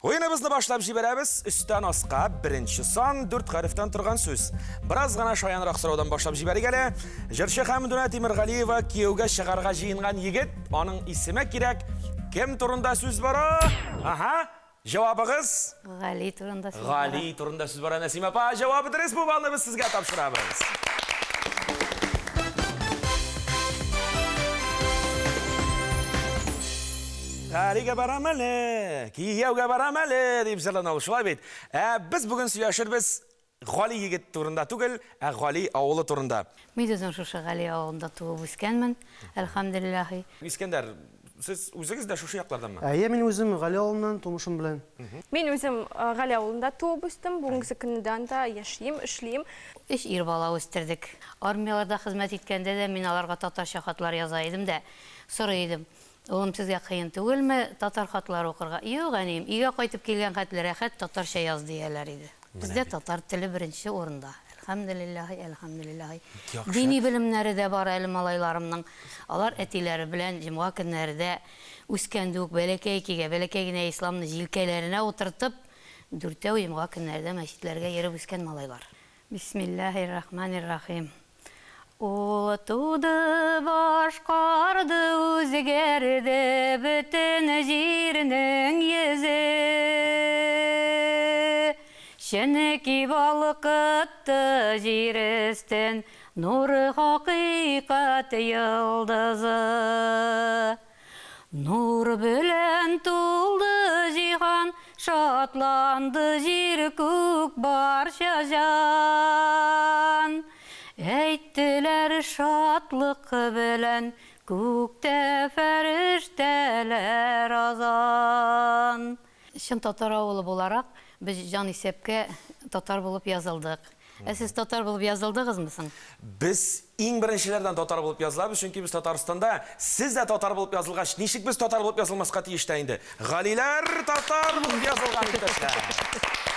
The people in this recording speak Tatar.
Ойыныбызды башлап жиберәбез, үстән асқа бірінші сан 4 харифтан тұрған сөз. Біраз ғана шаянырақ сұраудан башлап жибәргә әле. Жыршы Хәмдүнә Тимирғалиева кияугә шығарға жиынған егет, аның исеме кирәк. Кем турында сүз бара? Аха, жауабыгыз? Гали турында сүз бара. Гали турында сүз бара. Нәсима апа, жауабы дөрес, бу балны без сезгә тапшырабыз. Галиге барам әле, кияугә барам әле дип җырлана ул, шулай бит. Без бүген сөйләшербез Гали егет турында түгел, Гали авылы турында. Мин үзем шушы Гали авылында туып үскәнмен, әлхәмдүлиллаһи. Искәндәр, сез үзегез дә шушы якларданмы? Мен үзем Гали авылыннан тумышым белән. Мен өзім Гали ауылында туып үстем, бүгінгі күннән да яшим, эшлим. 3 ир бала үстердек. Армияларда хезмәт иткәндә дә мин аларга татарча хатлар яза идем дә, сорый идем. Улым, сезгә кыен түгелме татар хатлары укырга? Юк, әнием, өйгә кайтып килгән хәтле рәхәт татарча яз дияләр иде. Бездә татар теле беренче урында. Әлхәмдүлиллаһи, әлхәмдүлиллаһи. Дини белемнәре дә бар әле малайларымның. Алар әтиләре белән җомга көннәрендә үскәндә үк бәләкәй генә исламны җилкәләренә утыртып, 4 җомга көннәрендә мәчетләргә йөреп үскән малайлар. Бисмиллаһир-рахманир-рахим. Ул туды, башкарды, үзгәрде бөтен җирнең йөзе. Чөнки балкытты җир өстен нуры хакыйкать йылдызы. Нур белән тулды җиһан, шатланды җир күк барча җан. Әйттеләр шатлык белән күктә фәрештәләр азан. Чын татар авылы буларак, без җан исәпкә татар булып язылдык. Сез татар булып язылдыгызмы соң? Без иң беренчеләрдән татар булып язылабыз, чөнки без Татарстанда, сез дә татар булып язылгач, ничек без татар булып язылмаска тиеш тә инде? Галиләр татар булып язылган иптәшләр.